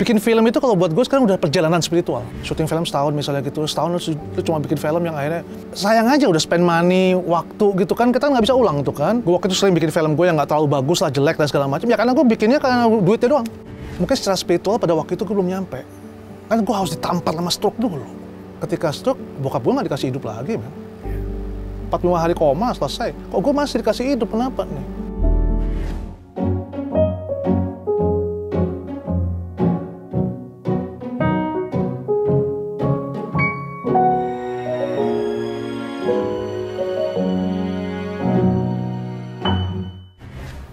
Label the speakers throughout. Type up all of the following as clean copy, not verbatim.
Speaker 1: bikin film itu kalau buat gue sekarang udah perjalanan spiritual. Syuting film setahun misalnya gitu, setahun lu cuma bikin film yang akhirnya sayang aja udah spend money, waktu gitu kan, kita nggak bisa ulang tuh kan. Gue waktu itu sering bikin film gue yang nggak terlalu bagus lah, jelek dan segala macam. Ya karena gue bikinnya karena duitnya doang. Mungkin secara spiritual pada waktu itu gue belum nyampe. Kan gue harus ditampar sama stroke dulu. Ketika stroke, bokap gue nggak dikasih hidup lagi, man. 45 hari koma selesai. Kok gue masih dikasih hidup, kenapa nih?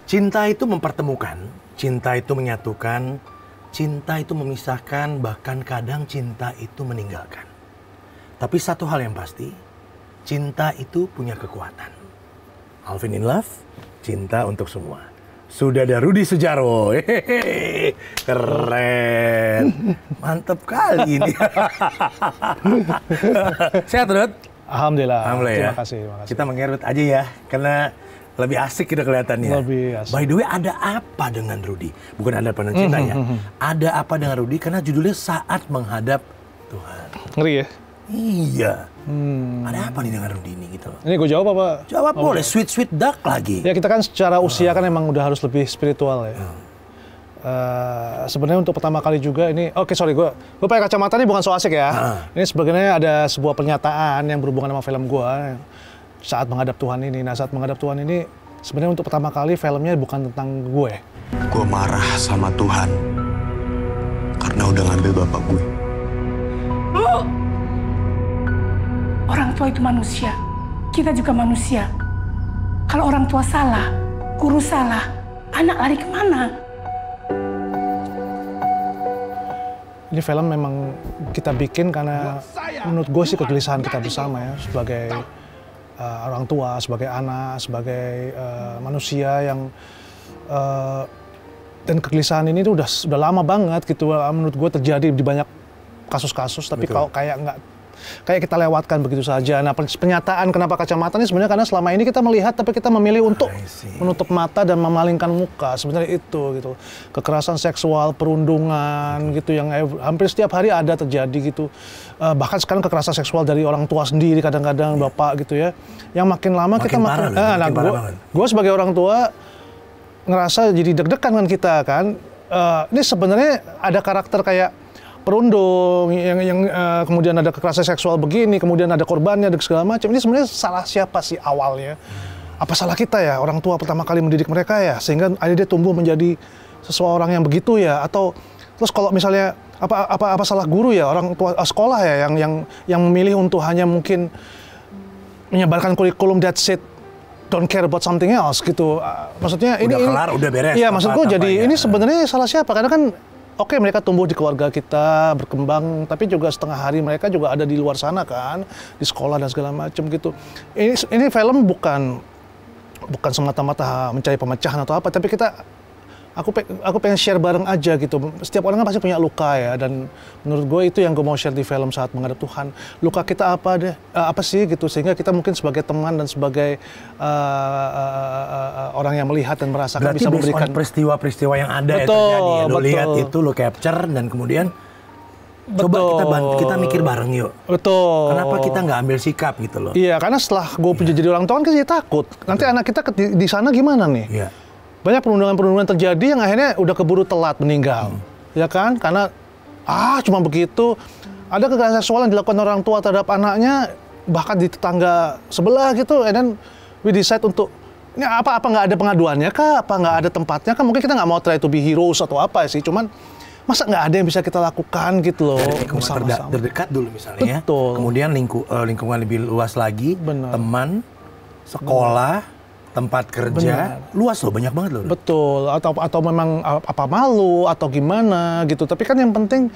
Speaker 2: Cinta itu mempertemukan, cinta itu menyatukan, cinta itu memisahkan, bahkan kadang cinta itu meninggalkan. Tapi satu hal yang pasti, cinta itu punya kekuatan. Alvin in Love, cinta untuk semua. Sudah ada Rudy Sudjarwo, hehehe, keren, mantep kali ini. Sehat, Rud?
Speaker 1: Alhamdulillah.
Speaker 2: Alhamdulillah.
Speaker 1: Terima kasih.
Speaker 2: Kita mengerut aja ya, karena lebih asik gitu kelihatannya.
Speaker 1: Lebih asik.
Speaker 2: By the way, ada apa dengan Rudy? Bukan ada apa dengan cinta ya. Ada apa dengan Rudy? Karena judulnya Saat Menghadap Tuhan.
Speaker 1: Ngeri ya?
Speaker 2: Iya. Ada apa nih dengan Rudy ini gitu loh?
Speaker 1: Ini gue jawab apa?
Speaker 2: Jawab boleh. Sweet duck lagi.
Speaker 1: Ya kita kan secara usia kan emang udah harus lebih spiritual ya. Sebenarnya untuk pertama kali juga ini, sorry, gue pakai kacamata ini bukan so asik ya. Ini sebenarnya ada sebuah pernyataan yang berhubungan sama film gue. Saat Menghadap Tuhan ini. Nah, Saat Menghadap Tuhan ini sebenarnya untuk pertama kali filmnya bukan tentang gue.
Speaker 3: Gue marah sama Tuhan karena udah ngambil bapak gue.
Speaker 4: Orang tua itu manusia. Kita juga manusia. Kalau orang tua salah, guru salah, anak lari kemana?
Speaker 1: Ini film memang kita bikin karena menurut gue sih kegelisahan kita bersama ya, sebagai orang tua, sebagai anak, sebagai manusia yang dan kegelisahan ini tuh udah lama banget gitu, menurut gue terjadi di banyak kasus-kasus, tapi kalau kayak kita lewatkan begitu saja. Nah, pernyataan kenapa kacamata ini sebenarnya karena selama ini kita melihat tapi kita memilih untuk menutup mata dan memalingkan muka. Sebenarnya itu gitu. Kekerasan seksual, perundungan gitu yang hampir setiap hari ada terjadi gitu. Bahkan sekarang kekerasan seksual dari orang tua sendiri kadang-kadang bapak gitu ya. Yang makin lama kita makin gue sebagai orang tua ngerasa jadi deg-degan kan kita kan. Ini sebenarnya ada karakter kayak perundung, yang kemudian ada kekerasan seksual begini, kemudian ada korbannya dan segala macam. Ini sebenarnya salah siapa sih awalnya? Apa salah kita ya, orang tua pertama kali mendidik mereka ya, sehingga akhirnya dia tumbuh menjadi seseorang yang begitu ya? Atau terus kalau misalnya apa salah guru ya, orang tua sekolah ya, yang memilih untuk hanya mungkin menyebarkan kurikulum that's it, don't care about something else gitu. Maksudnya
Speaker 2: udah
Speaker 1: ini
Speaker 2: kelar, udah beres.
Speaker 1: Iya, maksudku jadi ini sebenarnya salah siapa? Karena kan oke, mereka tumbuh di keluarga kita, berkembang, tapi juga setengah hari mereka juga ada di luar sana kan, di sekolah dan segala macam gitu. Ini film bukan semata-mata mencari pemecahan atau apa, tapi aku pengen share bareng aja gitu. Setiap orang kan pasti punya luka ya, dan menurut gue itu yang gue mau share di film Saat Menghadap Tuhan. Luka kita apa sih gitu, sehingga kita mungkin sebagai teman dan sebagai orang yang melihat dan merasakan
Speaker 2: berarti
Speaker 1: bisa memberikan
Speaker 2: peristiwa-peristiwa yang ada
Speaker 1: betul,
Speaker 2: yang terjadi. Lo
Speaker 1: betul.
Speaker 2: lihat itu, lo capture, dan kemudian coba kita mikir bareng yuk.
Speaker 1: Betul.
Speaker 2: Kenapa kita nggak ambil sikap gitu loh?
Speaker 1: Iya, karena setelah gue jadi orang tua kan jadi takut. Nanti anak kita di sana gimana nih?
Speaker 2: Iya.
Speaker 1: Banyak perundungan-perundungan terjadi yang akhirnya udah keburu telat meninggal. Ya kan? Karena cuma begitu. Ada kekerasan seksual yang dilakukan orang tua terhadap anaknya, bahkan di tetangga sebelah gitu, and then we decide untuk ini apa nggak ada pengaduannya kah? Apa nggak ada tempatnya kah? Mungkin kita nggak mau try to be heroes atau apa sih, cuman masa nggak ada yang bisa kita lakukan gitu loh.
Speaker 2: Dari lingkungan terdekat dulu misalnya.
Speaker 1: Betul.
Speaker 2: Ya. Kemudian lingkungan lebih luas lagi.
Speaker 1: Benar.
Speaker 2: Teman, sekolah, tempat kerja. Benar. Luas loh, banyak banget loh.
Speaker 1: Betul. Atau memang apa malu atau gimana gitu. Tapi kan yang penting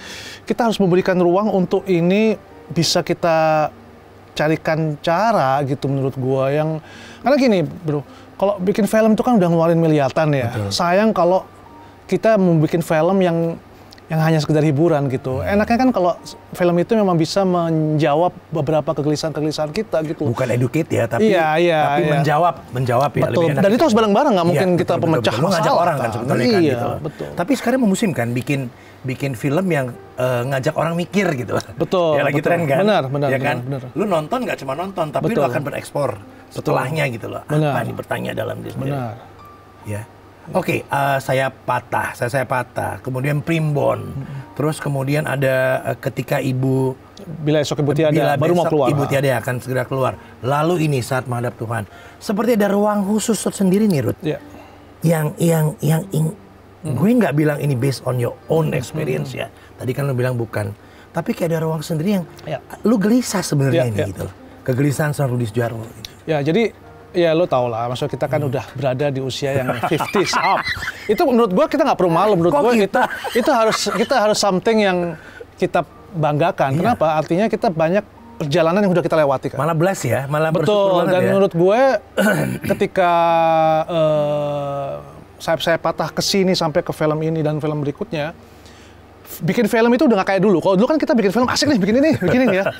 Speaker 1: kita harus memberikan ruang untuk ini bisa kita carikan cara gitu menurut gua yang karena gini bro, kalau bikin film itu kan udah ngeluarin miliaran ya. Betul. Sayang kalau kita mau bikin film yang yang hanya sekedar hiburan gitu. Enaknya kan kalau film itu memang bisa menjawab beberapa kegelisahan kita gitu.
Speaker 2: Bukan educate ya, tapi
Speaker 1: iya.
Speaker 2: menjawab ya.
Speaker 1: Betul. Dan itu harus bareng-bareng, nggak mungkin kita pemecah masalah.
Speaker 2: Ngajak orang kan sebetulnya kan gitu.
Speaker 1: Betul.
Speaker 2: Tapi sekarang memusim kan bikin film yang ngajak orang mikir gitu.
Speaker 1: Betul.
Speaker 2: Ya lagi tren kan.
Speaker 1: Benar.
Speaker 2: Ya kan.
Speaker 1: Benar.
Speaker 2: Lu nonton nggak cuma nonton, tapi lu akan berekspor setelahnya gitu loh.
Speaker 1: Benar.
Speaker 2: Apa nih bertanya dalam diri sendiri.
Speaker 1: Benar.
Speaker 2: Ya. Oke, saya patah, kemudian primbon, terus kemudian ada ketika
Speaker 1: bila esok ibu tiada baru mau keluar.
Speaker 2: Ibu tiada akan segera keluar. Lalu ini saat menghadap Tuhan, seperti ada ruang khusus sendiri nih, Ruth.
Speaker 1: Yeah.
Speaker 2: Gue nggak bilang ini based on your own experience ya. Tadi kan lu bilang bukan, tapi kayak ada ruang sendiri yang lu gelisah sebenarnya ini gitu. Kegelisahan Sang Rudi Sudjarwo. Gitu.
Speaker 1: Ya, jadi ya lo tau lah, maksud kita kan udah berada di usia yang 50s up. Itu menurut gue kita nggak perlu malu, menurut gue kita harus something yang kita banggakan. Kenapa? Artinya kita banyak perjalanan yang udah kita lewati kan.
Speaker 2: Malah bless ya, malah
Speaker 1: betul. Dan menurut gue ketika saya patah ke sini sampai ke film ini dan film berikutnya, bikin film itu udah nggak kayak dulu. Kalau dulu kan kita bikin film asik nih, bikin ini ya.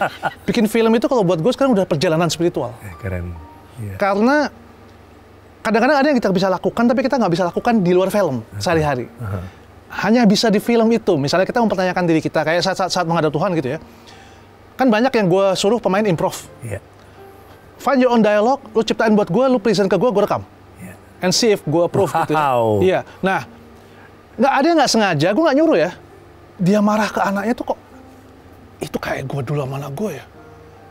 Speaker 1: Bikin film itu kalau buat gue sekarang udah perjalanan spiritual.
Speaker 2: Keren. Yeah.
Speaker 1: Karena kadang-kadang ada yang kita bisa lakukan, tapi kita nggak bisa lakukan di luar film sehari-hari. Hanya bisa di film itu. Misalnya kita mempertanyakan diri kita, kayak saat menghadap Tuhan gitu ya. Kan banyak yang gue suruh pemain improv. Yeah. Find your own dialogue, lu ciptain buat gue, lu present ke gue rekam. Yeah. And see if gue approve gitu ya. Iya. Nah, nggak ada yang nggak sengaja, gue nggak nyuruh ya. Dia marah ke anaknya tuh kok, itu kayak gue dulu sama anak gue ya.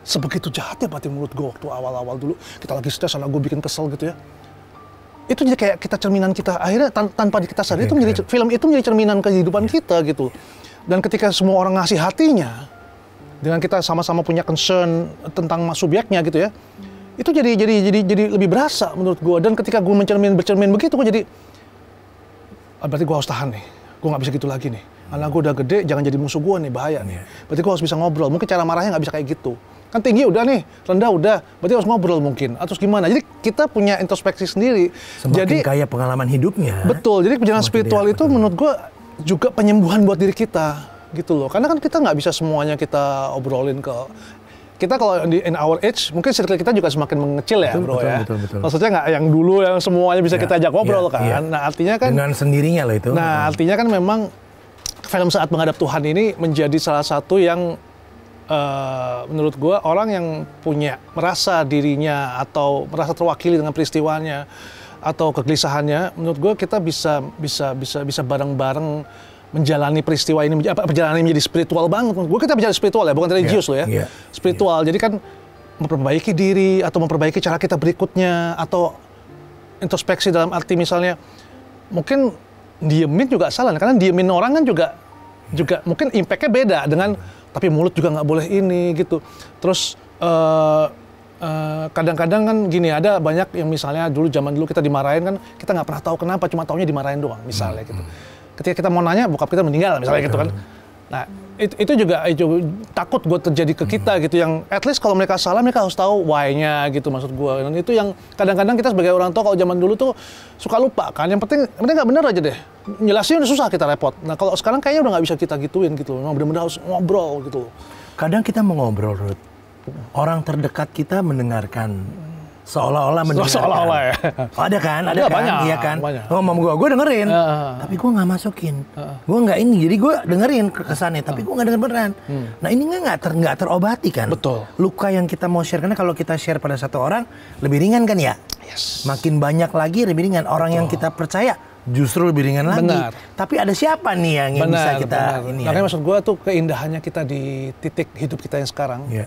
Speaker 1: Sebegitu jahatnya berarti menurut gue waktu awal-awal dulu kita lagi stres, anak gue bikin kesel gitu ya. Itu jadi kayak kita cerminan kita, akhirnya tanpa kita sadari itu menjadi film itu menjadi cerminan kehidupan kita gitu. Dan ketika semua orang ngasih hatinya, dengan kita sama-sama punya concern tentang subjeknya gitu ya, itu jadi lebih berasa menurut gue. Dan ketika gue bercermin begitu, gue jadi berarti gue harus tahan nih, gue nggak bisa gitu lagi nih. Anak gue udah gede, jangan jadi musuh gue nih, bahaya nih. Berarti gue harus bisa ngobrol. Mungkin cara marahnya nggak bisa kayak gitu. Kan tinggi udah nih, rendah udah, berarti harus ngobrol mungkin. Atau gimana? Jadi kita punya introspeksi sendiri.
Speaker 2: Semakin kaya pengalaman hidupnya.
Speaker 1: Betul, jadi perjalanan spiritual itu menurut gue juga penyembuhan buat diri kita. Gitu loh. Karena kan kita nggak bisa semuanya kita obrolin ke... Kita kalau in our age, mungkin circle kita juga semakin mengecil ya, bro ya. Betul. Maksudnya nggak yang dulu yang semuanya bisa kita ajak ngobrol kan. Nah artinya kan...
Speaker 2: Dengan sendirinya loh itu.
Speaker 1: Nah artinya kan memang film Saat Menghadap Tuhan ini menjadi salah satu yang menurut gue orang yang merasa dirinya atau merasa terwakili dengan peristiwanya atau kegelisahannya, menurut gue kita bisa bareng-bareng menjalani peristiwa ini, perjalanan ini menjadi spiritual banget. Menurut gue kita bicara spiritual ya, bukan religius loh ya. Spiritual. Jadi kan memperbaiki diri atau memperbaiki cara kita berikutnya atau introspeksi dalam arti misalnya mungkin diemin juga salah, karena diemin orang kan juga mungkin impact-nya beda dengan tapi mulut juga nggak boleh ini gitu. Terus kadang-kadang kan gini, ada banyak yang misalnya zaman dulu kita dimarahin kan, kita nggak pernah tahu kenapa, cuma taunya dimarahin doang misalnya gitu. Ketika kita mau nanya, bokap kita meninggal misalnya gitu kan. Nah itu juga takut gue terjadi ke kita gitu, yang at least kalau mereka salah mereka harus tahu why-nya gitu maksud gue. Dan itu yang kadang-kadang kita sebagai orang tua kalau zaman dulu tuh suka lupa kan. Yang penting nggak bener aja deh. Jelasin udah susah, kita repot. Nah kalau sekarang kayaknya udah nggak bisa kita gituin gitu. Memang benar-benar harus ngobrol gitu.
Speaker 2: Kadang kita mau ngobrol, Ruth. Orang terdekat kita mendengarkan. Seolah-olah mendengarkan.
Speaker 1: Seolah-olah ya.
Speaker 2: Ada kan? Ada kan?
Speaker 1: Banyak,
Speaker 2: iya kan?
Speaker 1: banyak.
Speaker 2: Ngomong gue dengerin. Tapi gue nggak masukin. Gue nggak ini. Jadi gue dengerin kesannya. Tapi gue nggak denger beneran. Nah ini nggak terobati kan?
Speaker 1: Betul.
Speaker 2: Luka yang kita mau share. Karena kalau kita share pada satu orang, lebih ringan kan ya?
Speaker 1: Yes.
Speaker 2: Makin banyak lagi lebih ringan. Orang yang kita percaya justru lebih ringan lagi.
Speaker 1: Benar.
Speaker 2: Tapi ada siapa nih yang bisa kita ini?
Speaker 1: Makanya maksud gue tuh keindahannya kita di titik hidup kita yang sekarang.
Speaker 2: Yeah.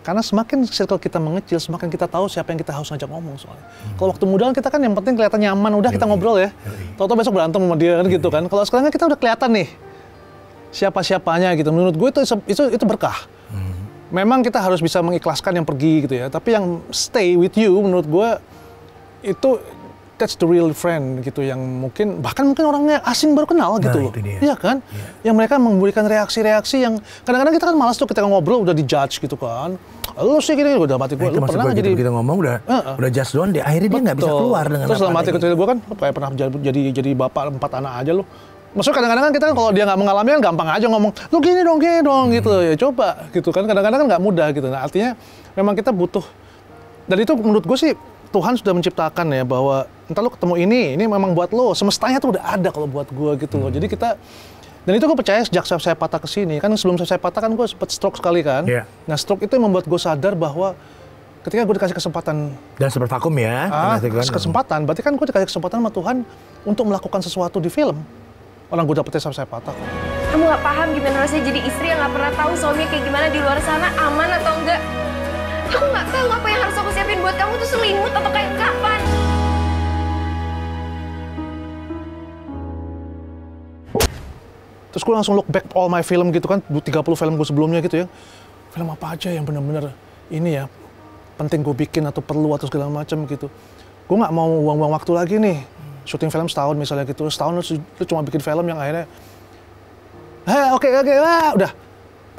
Speaker 1: Karena semakin circle kita mengecil, semakin kita tahu siapa yang kita harus ngajak ngomong soalnya. Kalau waktu muda kan kita kan yang penting kelihatan nyaman, udah kita ngobrol ya. Tahu-tahu besok berantem sama dia kan gitu kan. Kalau sekarang kan kita udah kelihatan nih siapa-siapanya gitu. Menurut gue itu berkah. Memang kita harus bisa mengikhlaskan yang pergi gitu ya. Tapi yang stay with you menurut gue itu that's the real friend gitu, yang bahkan mungkin orangnya asing baru kenal gitu loh. Iya kan? Yang mereka memberikan reaksi-reaksi yang kadang-kadang kita kan malas tuh ketika ngobrol udah dijudge gitu kan. Lu sih gini, udah mati gue. Lu pernah
Speaker 2: jadi kita ngomong udah just doang, akhirnya dia nggak bisa keluar dengan.
Speaker 1: Terus dalam hati kecil gue kan kayak pernah jadi bapak 4 anak aja lu. Maksudnya kadang-kadang kan kita kalau dia nggak mengalami kan gampang aja ngomong, lu gini dong gitu. Ya coba gitu kan. Kadang-kadang kan nggak mudah gitu. Nah artinya memang kita butuh. Dan itu menurut gue sih Tuhan sudah menciptakan ya bahwa entar lu ketemu ini memang buat lo. Semestanya tuh udah ada kalau buat gue gitu loh. Jadi kita, dan itu gue percaya sejak saya patah ke sini. Kan sebelum saya patah kan gue sempat stroke sekali kan.
Speaker 2: Yeah.
Speaker 1: Nah stroke itu yang membuat gue sadar bahwa ketika gue dikasih kesempatan.
Speaker 2: Dan sempat vakum ya.
Speaker 1: Kesempatan, berarti kan gue dikasih kesempatan sama Tuhan untuk melakukan sesuatu di film. Orang gue dapetnya sama saya patah.
Speaker 5: Kamu nggak paham gimana rasanya jadi istri yang nggak pernah tahu suaminya kayak gimana di luar sana, aman atau enggak. Aku nggak tahu apa yang harus aku siapin buat kamu tuh selimut atau kayak kapan.
Speaker 1: Terus gue langsung look back all my film gitu kan, 30 film gue sebelumnya gitu ya. Film apa aja yang benar-benar ini ya, penting gue bikin atau perlu atau segala macam gitu. Gue nggak mau buang-buang waktu lagi nih. Syuting film setahun misalnya gitu, setahun lu cuma bikin film yang akhirnya oke, udah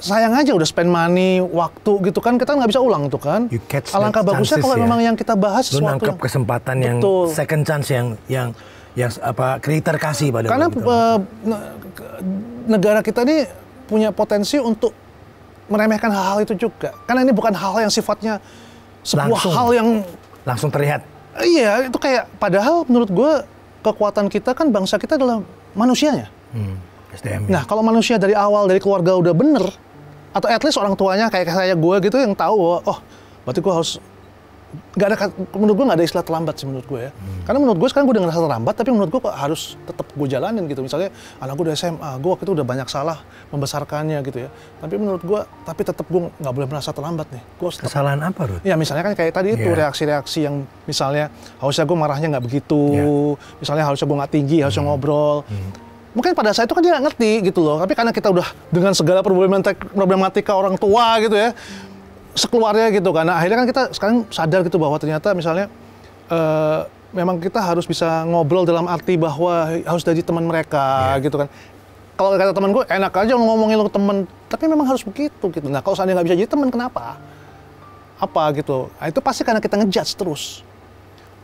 Speaker 1: sayang aja udah spend money, waktu gitu kan, kita nggak bisa ulang tuh kan. Alangkah bagusnya kalau memang yang kita bahas sesuatu.
Speaker 2: Lu nangkep kesempatan yang second chance yang apa creator kasih pada
Speaker 1: karena negara kita ini punya potensi untuk meremehkan hal-hal itu juga. Karena ini bukan hal yang sifatnya sebuah hal yang
Speaker 2: langsung terlihat.
Speaker 1: Iya, itu kayak padahal menurut gue kekuatan kita kan bangsa kita adalah manusianya.
Speaker 2: SDM.
Speaker 1: Nah, kalau manusia dari awal dari keluarga udah bener, atau at least orang tuanya kayak saya gue gitu yang tahu bahwa berarti gue harus menurut gue nggak ada istilah terlambat sih menurut gue ya. Karena menurut gue sekarang gue udah ngerasa terlambat, tapi menurut gue harus tetap gue jalanin gitu. Misalnya anak gue udah SMA, gue waktu itu udah banyak salah membesarkannya gitu ya. Tapi menurut gue, tapi tetap gue nggak boleh merasa terlambat nih.
Speaker 2: Kesalahan apa, Ruth?
Speaker 1: Ya misalnya kan kayak tadi itu reaksi-reaksi yang misalnya harusnya gue marahnya nggak begitu, misalnya harusnya gue nggak tinggi, harusnya ngobrol. Mungkin pada saat itu kan dia nggak ngerti gitu loh. Tapi karena kita udah dengan segala problematika orang tua gitu ya, sekeluarnya gitu kan. Nah, akhirnya kan kita sekarang sadar gitu bahwa ternyata misalnya memang kita harus bisa ngobrol dalam arti bahwa harus jadi teman mereka gitu kan. Kalau kata teman gue enak aja ngomongin lo ke teman, tapi memang harus begitu gitu. Nah kalau seandainya nggak bisa jadi teman kenapa? Apa gitu? Nah, itu pasti karena kita ngejudge terus.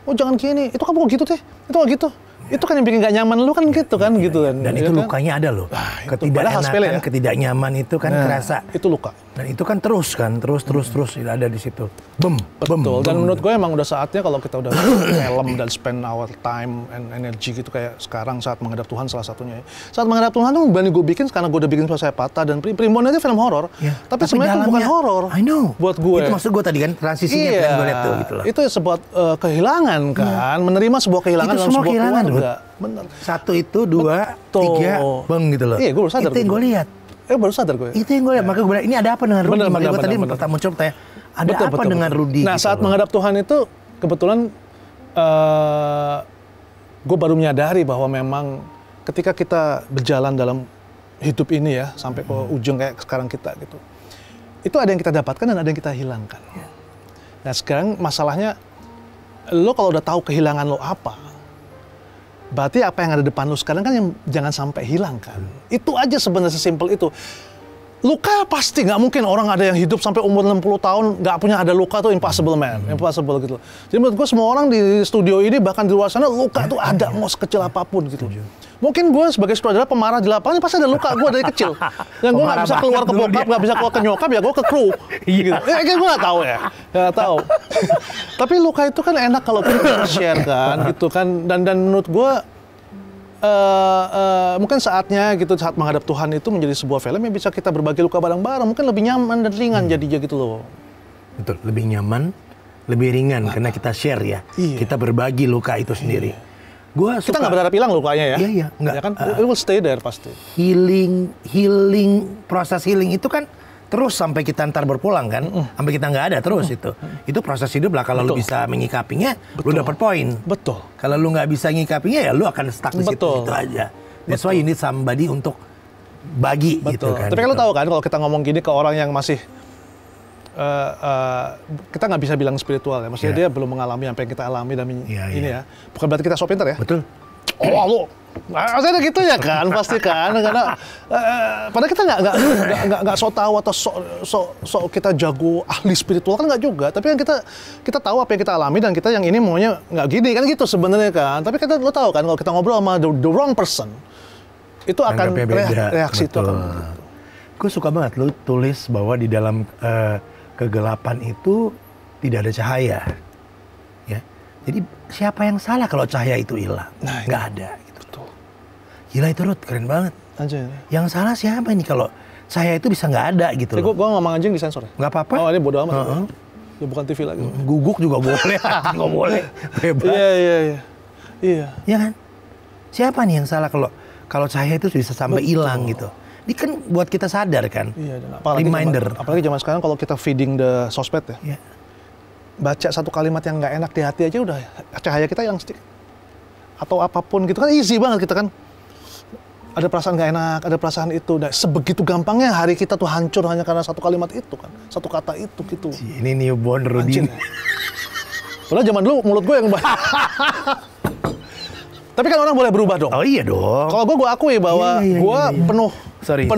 Speaker 1: Oh jangan gini, itu kamu kok gitu teh, itu kok gitu. Itu kan yang bikin gak nyaman lu kan gitu kan gitu kan.
Speaker 2: Dan itu lukanya ada loh. Ketidakenakan, ketidaknyaman itu kan kerasa.
Speaker 1: Itu luka.
Speaker 2: Dan itu kan terus ada di situ.
Speaker 1: Betul. Dan menurut gue emang udah saatnya kalau kita udah film dan spend our time and energy gitu kayak sekarang saat menghadap Tuhan salah satunya ya. Saat menghadap Tuhan tuh berani gue bikin karena gue udah bikin Saya Patah dan Primbon aja film horor. Tapi sebenarnya itu bukan horor.
Speaker 2: I know.
Speaker 1: Buat gue.
Speaker 2: Itu maksud gue tadi kan transisinya pengen gue lihat tuh gitu loh.
Speaker 1: Itu sebuah kehilangan kan, menerima sebuah kehilangan dalam sebuah keluarga. Bener.
Speaker 2: Satu itu, dua, tiga, beng gitu loh.
Speaker 1: Iya, gue baru sadar.
Speaker 2: Itu yang gue lihat.
Speaker 1: Baru sadar gue.
Speaker 2: Itu yang gue lihat. Maka gue bilang, ini ada apa dengan Rudy? Makanya gue tadi pertama muncul tanya, ada apa dengan Rudy?
Speaker 1: Nah,
Speaker 2: gitu
Speaker 1: saat menghadap Tuhan itu, kebetulan gue baru menyadari bahwa memang ketika kita berjalan dalam hidup ini ya, sampai ke ujung kayak sekarang kita gitu, itu ada yang kita dapatkan dan ada yang kita hilangkan. Nah, sekarang masalahnya, lo kalau udah tahu kehilangan lo apa, berarti apa yang ada depan lu sekarang kan yang jangan sampai hilang kan. Itu aja sebenarnya sesimpel itu. Luka pasti nggak mungkin orang ada yang hidup sampai umur 60 tahun nggak punya ada luka tuh impossible man, impossible gitu. Jadi menurut gue semua orang di studio ini bahkan di luar sana luka tuh ada mau sekecil apapun gitu. Mungkin gue sebagai sutradara pemarah di lapangan pasti ada luka gue dari kecil. Yang gue nggak bisa keluar ke bokap, nggak bisa keluar ke nyokap ya gue ke kru. Gitu. Gue nggak tahu ya, nggak tahu. Tapi luka itu kan enak kalau kita share kan, gitu kan. Dan menurut gue mungkin saatnya gitu saat menghadap Tuhan itu menjadi sebuah film yang bisa kita berbagi luka bareng-bareng. Mungkin lebih nyaman dan ringan jadinya gitu loh.
Speaker 2: Betul, lebih nyaman, lebih ringan karena kita share ya. Kita berbagi luka itu sendiri.
Speaker 1: Kita nggak berharap hilang lukanya ya.
Speaker 2: Iya, enggak.
Speaker 1: Ya kan, it will stay there pasti.
Speaker 2: Proses healing itu kan terus sampai kita ntar berpulang kan, sampai kita nggak ada terus itu. Itu proses hidup lah. Kalau lu bisa menyikapinya, lu dapat poin.
Speaker 1: Betul.
Speaker 2: Kalau lu nggak bisa menyikapinya ya lu akan stuck di situ itu aja. That's why you need somebody untuk bagi gitu kan.
Speaker 1: Tapi kan lu tahu kan kalau kita ngomong gini ke orang yang masih kita nggak bisa bilang spiritual ya, maksudnya dia belum mengalami apa yang kita alami dan ini ya. Bukan berarti kita so pintar ya.
Speaker 2: Betul.
Speaker 1: Oh lu, maksudnya gitu ya kan, pasti kan, karena padahal kita nggak so tahu atau so kita jago ahli spiritual kan nggak juga, tapi kan kita tahu apa yang kita alami dan kita yang ini maunya nggak gini kan gitu sebenarnya kan. Tapi lo tahu kan kalau kita ngobrol sama the wrong person, itu akan
Speaker 2: Anggapnya beda.
Speaker 1: reaksi itu
Speaker 2: Betul.
Speaker 1: akan.
Speaker 2: Gue suka banget lu tulis bahwa di dalam kegelapan itu tidak ada cahaya. Ya. Jadi siapa yang salah kalau cahaya itu hilang?
Speaker 1: Nah,
Speaker 2: nggak ada. Gitu.
Speaker 1: Betul.
Speaker 2: Gila itu Ruth, keren banget.
Speaker 1: Anjing.
Speaker 2: Yang salah siapa ini kalau cahaya itu bisa nggak ada gitu loh?
Speaker 1: Gue ngomong anjing di sensor ya?
Speaker 2: Nggak apa-apa.
Speaker 1: Oh ini bodo amat.
Speaker 2: Heeh.
Speaker 1: Ya bukan TV lagi.
Speaker 2: Guguk juga boleh, nggak boleh. Bebas.
Speaker 1: Iya.
Speaker 2: Ya kan? Siapa nih yang salah kalau cahaya itu bisa sampai hilang gitu? Ini kan buat kita sadar kan?
Speaker 1: Iya, dan apalagi
Speaker 2: Reminder.
Speaker 1: apalagi zaman sekarang kalau kita feeding the sosmed ya.
Speaker 2: Ya.
Speaker 1: Baca satu kalimat yang nggak enak di hati aja udah cahaya kita hilang sedikit. Atau apapun gitu kan easy banget kita kan. Ada perasaan nggak enak, ada perasaan itu. Nah, sebegitu gampangnya hari kita tuh hancur hanya karena satu kalimat itu kan. Satu kata itu gitu.
Speaker 2: Ini newborn Rudin.
Speaker 1: Padahal zaman dulu mulut gue yang Tapi kan orang boleh berubah dong.
Speaker 2: Oh iya dong.
Speaker 1: Kalau gue akui bahwa
Speaker 2: Iya.
Speaker 1: gue penuh
Speaker 2: Sorry.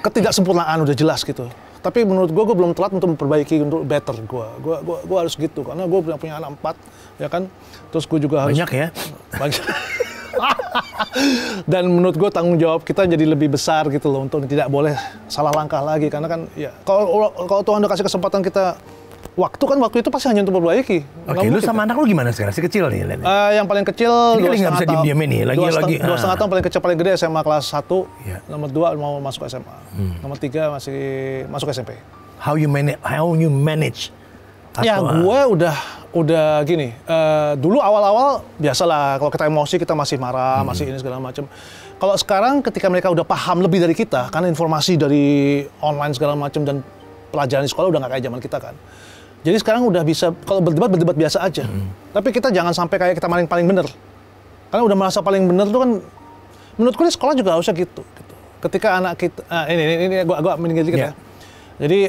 Speaker 1: ketidaksempurnaan udah jelas gitu. Thì menurut gue belum telat untuk memperbaiki untuk better gue harus gitu karena gue punya anak 4 ya kan. Terus gue juga harus
Speaker 2: banyak ya.
Speaker 1: Banyak. Dan menurut gue tanggung jawab kita jadi lebih besar gitu loh untuk tidak boleh salah langkah lagi karena kan ya kalau Tuhan udah kasih kesempatan kita waktu itu pasti hanya untuk memperbaiki.
Speaker 2: Oke, lu sama anak lu gimana sekarang? Si kecil nih.
Speaker 1: Yang paling kecil
Speaker 2: ini kali nggak bisa diem-diem ini. Lagi.
Speaker 1: 2,5 tahun paling kecil paling gede SMA kelas 1.
Speaker 2: Ya.
Speaker 1: Nomor 2 mau masuk SMA. Nomor 3 masih masuk SMP.
Speaker 2: How you manage?
Speaker 1: Ya gue udah gini. Dulu awal-awal biasalah kalau kita emosi kita masih marah, masih ini segala macam. Kalau sekarang ketika mereka udah paham lebih dari kita, karena informasi dari online segala macam dan pelajaran di sekolah udah nggak kayak zaman kita kan. Jadi sekarang udah bisa, kalau berdebat biasa aja. Tapi kita jangan sampai kayak kita paling bener. Karena udah merasa paling bener tuh kan, menurutku di sekolah juga harusnya gitu. Ketika anak kita, ini gue meninggal dikit ya. Jadi,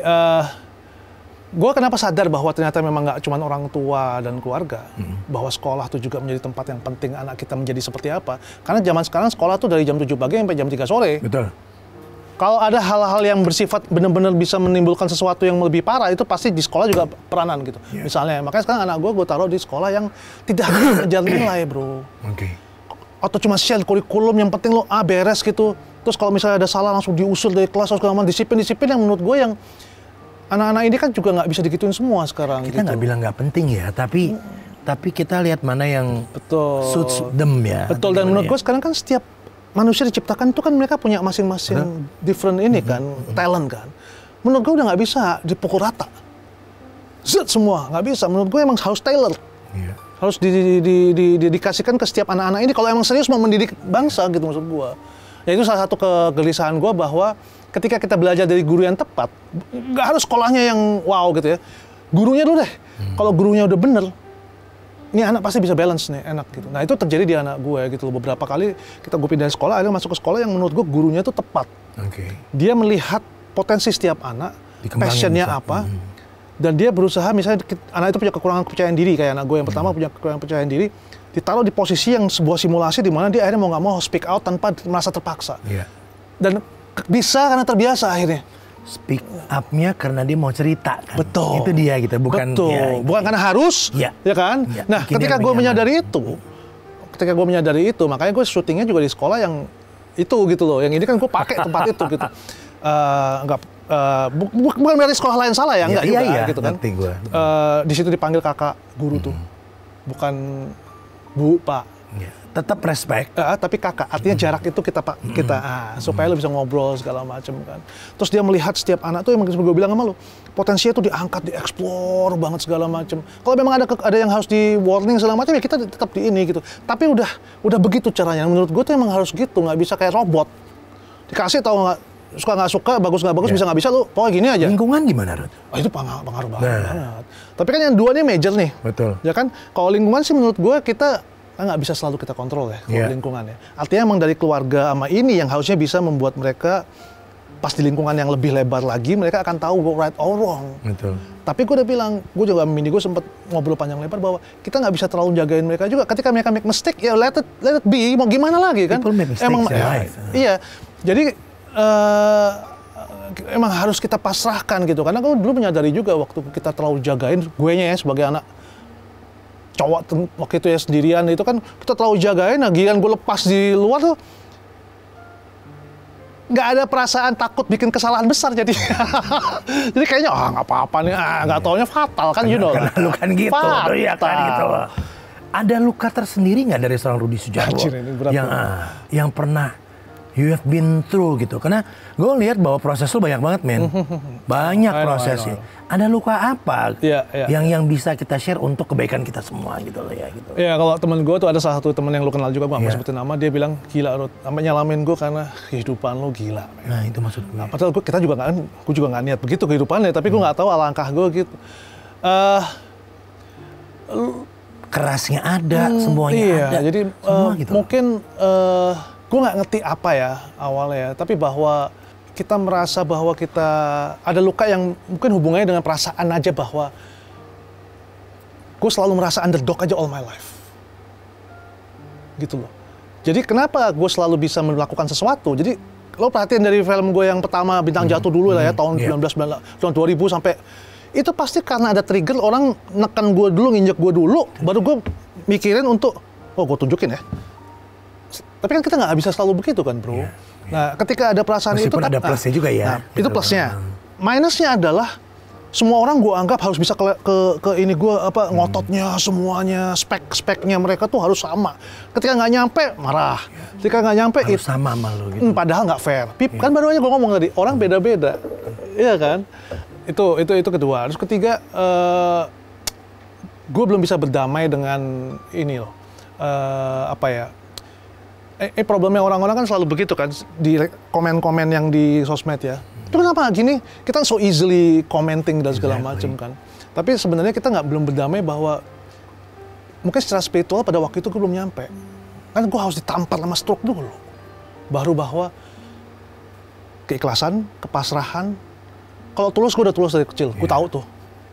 Speaker 1: gue kenapa sadar bahwa ternyata memang nggak cuma orang tua dan keluarga, bahwa sekolah tuh juga menjadi tempat yang penting anak kita menjadi seperti apa. Karena zaman sekarang sekolah tuh dari jam 7 pagi sampai jam 3 sore.
Speaker 2: Betul.
Speaker 1: Kalau ada hal-hal yang bersifat benar-benar bisa menimbulkan sesuatu yang lebih parah, itu pasti di sekolah juga peranan gitu. Misalnya, makanya sekarang anak gue taruh di sekolah yang tidak mengejar nilai, bro.
Speaker 2: Oke.
Speaker 1: Atau cuma share kurikulum, yang penting lo beres gitu. Terus kalau misalnya ada salah langsung diusir dari kelas, disiplin yang menurut gue yang anak-anak ini kan juga nggak bisa digituin semua sekarang.
Speaker 2: Kita nggak bilang nggak penting ya, tapi kita lihat mana yang suits them ya.
Speaker 1: Betul, dan menurut gue sekarang kan setiap manusia diciptakan itu kan mereka punya masing-masing different ini kan, talent kan. Menurut gue udah nggak bisa dipukul rata. Semua nggak bisa. Menurut gue emang harus tailor. Harus dikasihkan ke setiap anak-anak ini kalau emang serius mau mendidik bangsa gitu maksud gue. Ya itu salah satu kegelisahan gue bahwa ketika kita belajar dari guru yang tepat, nggak harus sekolahnya yang wow gitu ya. Gurunya dulu deh. Kalau gurunya udah bener, ini anak pasti bisa balance nih, enak gitu. Nah itu terjadi di anak gue gitu loh. Beberapa kali gue pindah sekolah, akhirnya masuk ke sekolah yang menurut gue gurunya itu tepat. Dia melihat potensi setiap anak, passionnya apa, dan dia berusaha misalnya anak itu punya kekurangan kepercayaan diri kayak anak gue yang pertama punya kekurangan kepercayaan diri, ditaruh di posisi yang sebuah simulasi di mana dia akhirnya mau nggak mau speak out tanpa merasa terpaksa. Dan bisa karena terbiasa akhirnya.
Speaker 2: Speak up-nya karena dia mau cerita kan?
Speaker 1: Betul.
Speaker 2: Itu dia gitu, bukan
Speaker 1: bukan karena harus, ya kan? Nah, ketika gue menyadari itu, makanya gue syutingnya juga di sekolah yang itu gitu loh. Yang ini kan gue pakai tempat itu gitu. Bukan dari sekolah lain salah ya, enggak juga gitu kan. Di situ dipanggil kakak guru tuh. Bukan Bu, Pak.
Speaker 2: Tetap respect.
Speaker 1: Tapi kakak, artinya jarak itu kita supaya lo bisa ngobrol segala macam kan. Terus dia melihat setiap anak tuh yang gue bilang sama lo, potensinya tuh diangkat, dieksplor banget segala macam. Kalau memang ada yang harus di warning segala macam ya kita tetap di ini gitu. Tapi udah begitu caranya. Menurut gue tuh emang harus gitu, nggak bisa kayak robot. Dikasih tahu nggak suka, bagus nggak bagus, bisa nggak bisa lo pokoknya gini aja.
Speaker 2: Lingkungan gimana, Rud?
Speaker 1: Itu pengaruh banget. Tapi kan yang dua nih major nih.
Speaker 2: Betul.
Speaker 1: Ya kan, kalau lingkungan sih menurut gue kita nggak bisa selalu kita kontrol ya kalau lingkungan ya. Artinya emang dari keluarga sama ini yang harusnya bisa membuat mereka pas di lingkungan yang lebih lebar lagi mereka akan tahu right or wrong.
Speaker 2: Betul.
Speaker 1: Tapi gue udah bilang, gue juga mini gue sempet ngobrol panjang lebar bahwa kita nggak bisa terlalu jagain mereka juga. Ketika mereka make mistake ya let it be. Mau gimana lagi kan?
Speaker 2: People make mistakes
Speaker 1: iya. Jadi emang harus kita pasrahkan gitu. Karena gue dulu menyadari juga waktu kita terlalu jagain, guenya ya sebagai anak cowok waktu itu ya sendirian itu kan kita terlalu jagain, nah giliran gue lepas di luar tuh nggak ada perasaan takut bikin kesalahan besar jadi. Jadi kayaknya nggak apa-apa nih, nggak taunya fatal kan, you know.
Speaker 2: Karena lu kan gitu,
Speaker 1: fatal.
Speaker 2: ya kan gitu. Ada luka tersendiri nggak dari seorang Rudi Sudjarwo yang pernah you have been through gitu? Karena gue lihat bahwa proses lu banyak banget, men. Banyak prosesnya. Ada luka apa yang bisa kita share untuk kebaikan kita semua gitu loh ya gitu.
Speaker 1: Ya kalau temen gue tuh ada salah satu temen yang lu kenal juga, gue nggak sebutin nama, dia bilang gila Rud, sampai nyalamin gue karena kehidupan lu gila.
Speaker 2: Nah itu maksud gue.
Speaker 1: Nah, padahal gue juga nggak niat begitu kehidupannya, tapi gue nggak tahu alangkah gue gitu.
Speaker 2: Kerasnya ada, semuanya ada.
Speaker 1: Jadi
Speaker 2: semua gitu.
Speaker 1: Mungkin gue nggak ngerti apa ya awalnya, tapi bahwa kita merasa bahwa kita ada luka yang mungkin hubungannya dengan perasaan aja bahwa gue selalu merasa underdog aja all my life. Gitu loh. Jadi kenapa gue selalu bisa melakukan sesuatu? Jadi lo perhatiin dari film gue yang pertama Bintang Jatuh dulu lah ya, tahun 2000 sampai itu pasti karena ada trigger orang neken gue dulu, nginjek gue dulu, baru gue mikirin untuk gue tunjukin ya. Tapi kan kita nggak bisa selalu begitu kan, bro. Nah, ketika ada perasaan
Speaker 2: meskipun
Speaker 1: itu
Speaker 2: ada plusnya juga ya.
Speaker 1: Nah, itu plusnya. Minusnya adalah semua orang gue anggap harus bisa ke ini gue ngototnya semuanya, speknya mereka tuh harus sama. Ketika nggak nyampe marah. Ketika nggak nyampe
Speaker 2: harus sama sama lo gitu.
Speaker 1: Padahal nggak fair. Kan baru aja gue ngomong tadi, orang beda-beda. Iya kan? Itu kedua. Terus ketiga, gue belum bisa berdamai dengan ini loh. Problemnya orang-orang kan selalu begitu kan, di komen-komen yang di sosmed ya. Itu kenapa gini? Kita so easily commenting dan segala macam kan. Tapi sebenarnya kita belum berdamai bahwa mungkin secara spiritual pada waktu itu gue belum nyampe. Kan gue harus ditampar sama stroke dulu. Baru bahwa keikhlasan, kepasrahan. Kalau tulus gue udah tulus dari kecil, gue tahu tuh.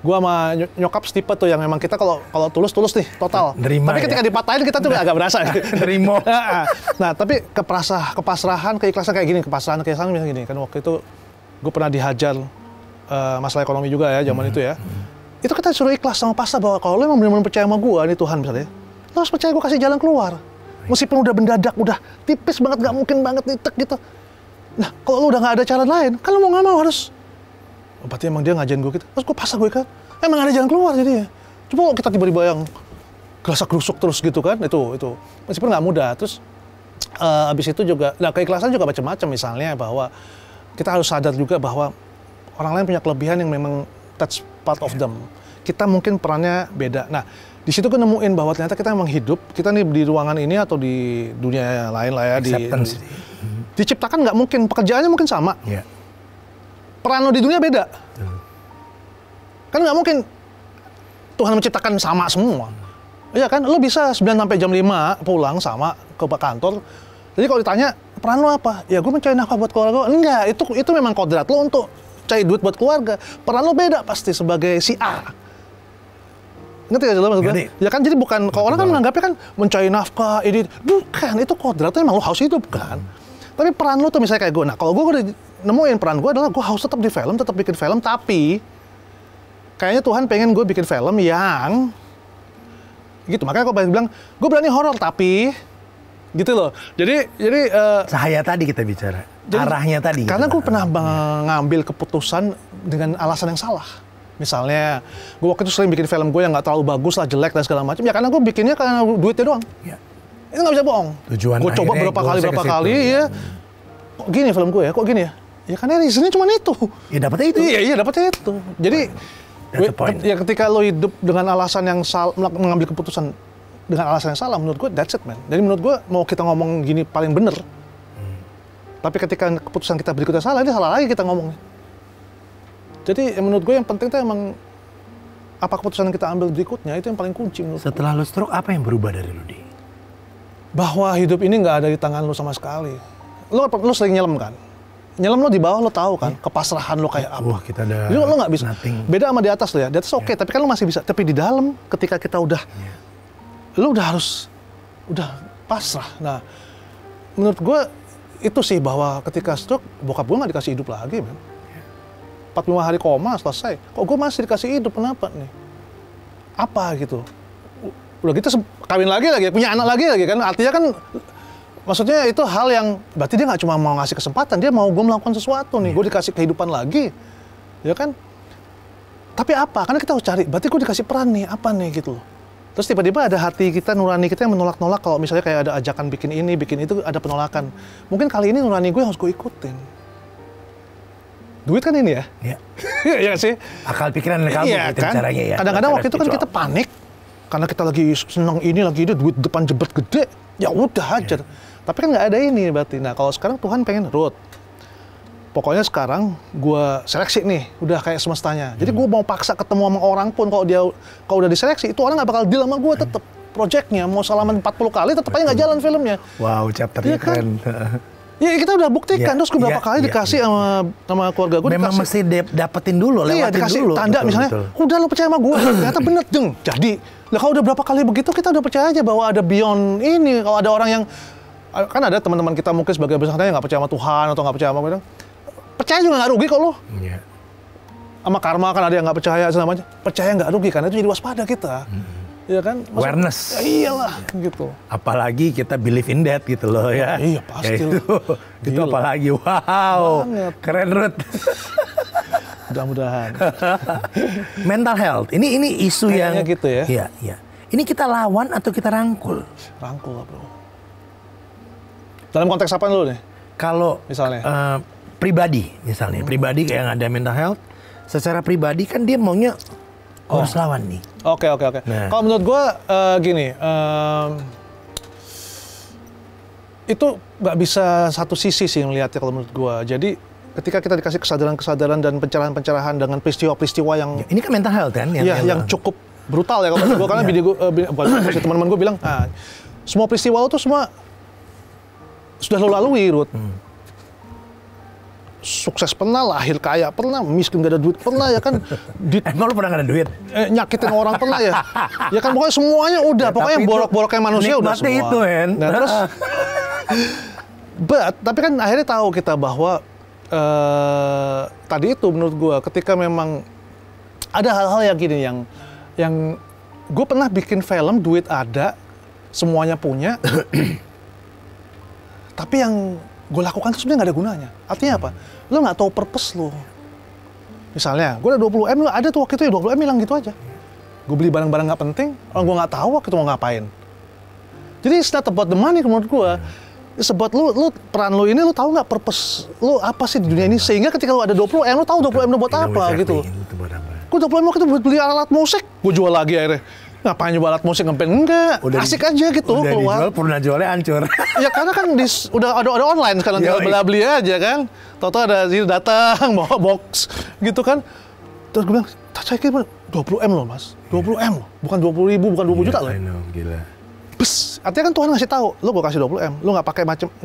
Speaker 1: Gue sama nyokap setipe tuh yang memang kita kalau tulus nih total.
Speaker 2: Nerima,
Speaker 1: tapi ketika dipatahin kita tuh agak berasa.
Speaker 2: Nerimo.
Speaker 1: Nah tapi kepasrahan, keikhlasan kayak gini, kepasrahan misalnya gini kan, waktu itu gue pernah dihajar masalah ekonomi juga ya zaman itu ya. Itu kita disuruh ikhlas sama pasrah bahwa kalau lo emang benar-benar percaya sama gue nih Tuhan misalnya, lo harus percaya gue kasih jalan keluar. Meskipun udah mendadak, udah tipis banget, nggak mungkin banget nitek gitu. Nah kalau lo udah nggak ada cara lain, kan lo mau nggak mau harus. Berarti emang dia ngajarin gue gitu, terus gue pasrah gue kan, emang ada jalan keluar jadinya. Coba kita tiba-tiba yang gerasak gerusuk terus gitu kan, itu meskipun nggak mudah. Terus abis itu juga, nah keikhlasan juga macam-macam, misalnya bahwa kita harus sadar juga bahwa orang lain punya kelebihan yang memang that's part of them. Kita mungkin perannya beda. Nah di situ gue nemuin bahwa ternyata kita memang hidup, kita nih di ruangan ini atau di dunia lain lah ya, diciptakan nggak mungkin, pekerjaannya mungkin sama. Peran lo di dunia beda. Kan nggak mungkin Tuhan menciptakan sama semua. Iya kan? Lo bisa 9 sampai jam 5 pulang sama ke kantor. Jadi kalau ditanya, peran lo apa? Ya gue mencari nafkah buat keluarga gue. Enggak, itu memang kodrat lo untuk cari duit buat keluarga. Peran lo beda pasti sebagai si A. Ngerti gak maksud gue? Ya kan jadi bukan, kalau orang kan menganggapnya kan mencari nafkah, ini. Bukan, itu kodratnya emang lo harus hidup kan. Tapi peran lo tuh misalnya kayak gue. Nah kalau gue udah nemuin peran gue adalah gue harus tetap di film, tetap bikin film, tapi kayaknya Tuhan pengen gue bikin film yang gitu. Makanya gue bilang gue berani horor tapi gitu loh. Jadi
Speaker 2: cahaya tadi kita bicara, arahnya tadi.
Speaker 1: Karena gue pernah mengambil keputusan dengan alasan yang salah. Misalnya gue waktu itu sering bikin film gue yang nggak terlalu bagus lah, jelek dan segala macam. Ya karena gue bikinnya karena duitnya doang. Itu nggak bisa bohong. Gue coba berapa kali ya. Kok gini film gue ya? Kok gini ya? Ya karena reasonnya cuma itu.
Speaker 2: Ya dapetnya itu.
Speaker 1: Iya dapetnya itu. Jadi ya ketika lo hidup dengan alasan yang salah, mengambil keputusan dengan alasan yang salah, menurut gue that's it man. Jadi menurut gue mau kita ngomong gini paling bener. Tapi ketika keputusan kita berikutnya salah, ini salah lagi kita ngomongnya. Jadi menurut gue yang penting itu emang apa keputusan yang kita ambil berikutnya, itu yang paling kunci.
Speaker 2: Setelah lo stroke, apa yang berubah dari lo, Di?
Speaker 1: Bahwa hidup ini nggak ada di tangan lo sama sekali. Lo sering nyelam kan? Nyelam lo di bawah lo tahu kan, kepasrahan lo kayak apa.
Speaker 2: Wah kita ada.
Speaker 1: Jadi lo nggak bisa. Beda sama di atas lo ya. Di atas oke, tapi kan lo masih bisa. Tapi di dalam, ketika kita udah, lo udah harus, udah pasrah. Nah, menurut gue itu sih bahwa ketika stroke, bokap gue nggak dikasih hidup lagi, man. 45 hari koma selesai. Kok gue masih dikasih hidup, kenapa nih? Apa gitu? Udah gitu kawin lagi, punya anak lagi kan? Artinya kan maksudnya itu hal yang berarti dia nggak cuma mau ngasih kesempatan, dia mau gue melakukan sesuatu nih, gue dikasih kehidupan lagi, ya kan? Tapi apa? Karena kita harus cari, berarti gue dikasih peran nih, apa nih gitu loh. Terus tiba-tiba ada hati kita, nurani kita yang menolak-nolak kalau misalnya kayak ada ajakan bikin ini, bikin itu, ada penolakan. Mungkin kali ini nurani gue harus gue ikutin. Duit kan ini ya?
Speaker 2: Iya.
Speaker 1: Iya sih?
Speaker 2: Akal pikiran kamu
Speaker 1: Iya
Speaker 2: gitu
Speaker 1: kan?
Speaker 2: caranya ya.
Speaker 1: Kadang-kadang waktu itu kan kita panik, karena kita lagi seneng ini, lagi ini, duit depan jebet gede, ya udah hajar. Tapi kan nggak ada ini berarti. Nah kalau sekarang Tuhan pengen Ruth, pokoknya sekarang gue seleksi nih, udah kayak semestanya. Jadi gue mau paksa ketemu sama orang pun, kalau udah diseleksi, itu orang nggak bakal deal sama gue tetep. Projectnya mau salaman 40 kali, tetep aja nggak jalan filmnya.
Speaker 2: Wow, chapternya keren.
Speaker 1: Ya kita udah buktikan, terus berapa kali dikasih sama keluarga gue.
Speaker 2: Memang mesti dapetin dulu, lewatin
Speaker 1: dikasih
Speaker 2: dulu.
Speaker 1: Tanda betul, misalnya, udah lo percaya sama gue, ternyata bener deng. Jadi, lah kalau udah berapa kali begitu, kita udah percaya aja bahwa ada beyond ini. Kalau ada orang yang, kan ada teman-teman kita mungkin sebagai bersangka yang nggak percaya sama Tuhan atau nggak percaya sama kita, percaya juga nggak rugi kok lo. Iya. Sama karma kan ada yang nggak percaya selamanya. Percaya nggak rugi, karena itu jadi waspada kita. Iya kan?
Speaker 2: Awareness.
Speaker 1: Ya iyalah, gitu.
Speaker 2: Apalagi kita believe in that gitu loh ya.
Speaker 1: Iya pasti
Speaker 2: ya, itu apalagi, wow. Banget. Keren Ruth.
Speaker 1: Mudah-mudahan.
Speaker 2: Mental health, ini isu
Speaker 1: kayaknya
Speaker 2: yang
Speaker 1: gitu ya.
Speaker 2: Iya, iya. Ini kita lawan atau kita rangkul?
Speaker 1: Rangkul lah bro. Dalam konteks apa dulu nih?
Speaker 2: Kalau
Speaker 1: misalnya
Speaker 2: pribadi, misalnya pribadi kayak yang ada mental health, secara pribadi kan dia maunya harus lawan nih.
Speaker 1: Oke. Nah. Kalau menurut gue gini, itu nggak bisa satu sisi sih ngelihatnya kalau menurut gue. Jadi ketika kita dikasih kesadaran-kesadaran dan pencerahan-pencerahan dengan peristiwa-peristiwa yang
Speaker 2: ini kan mental health kan?
Speaker 1: Yang cukup brutal ya kalau menurut gue. Karena video gue, teman-teman gue bilang, semua peristiwa itu semua sudah lo lalui, Ruth. Sukses pernah, lahir kaya pernah, miskin gak ada duit pernah, ya kan?
Speaker 2: Emang lu pernah gak ada duit?
Speaker 1: Nyakitin orang pernah ya? Ya kan pokoknya semuanya udah, ya, pokoknya borok-boroknya manusia udah semua.
Speaker 2: Itu,
Speaker 1: nah terus, tapi kan akhirnya tahu kita bahwa tadi itu menurut gue, ketika memang ada hal-hal yang gini, yang gue pernah bikin film, duit ada, semuanya punya, tapi yang gue lakukan itu sebenarnya nggak ada gunanya. Artinya apa? Lo nggak tahu purpose lo. Misalnya, gue ada 20M, ada tuh waktu itu ya 20M hilang gitu aja. Gue beli barang-barang nggak penting, orang gue nggak tahu waktu itu mau ngapain. Jadi it's not about the money menurut gue. It's about lo peran lo ini, lo tahu nggak purpose lo apa sih di dunia ini, sehingga ketika lo ada 20M, lo tahu 20M lo buat apa gitu. Gue 20M waktu itu buat beli alat musik, gue jual lagi akhirnya. Ngapain nyoba alat musik ngempen? Enggak, asik aja gitu
Speaker 2: udah
Speaker 1: keluar.
Speaker 2: Dijual, pernah jualnya hancur.
Speaker 1: Ya karena kan udah ada online sekarang, tinggal beli aja kan. Tahu-tahu ada sini datang bawa box gitu kan. Terus gue bilang, saya kira 20M loh mas, 20M loh, bukan 20.000, bukan 20 juta loh.
Speaker 2: I know, gila.
Speaker 1: Bes, artinya kan Tuhan ngasih tahu, lo gue kasih 20M, lo nggak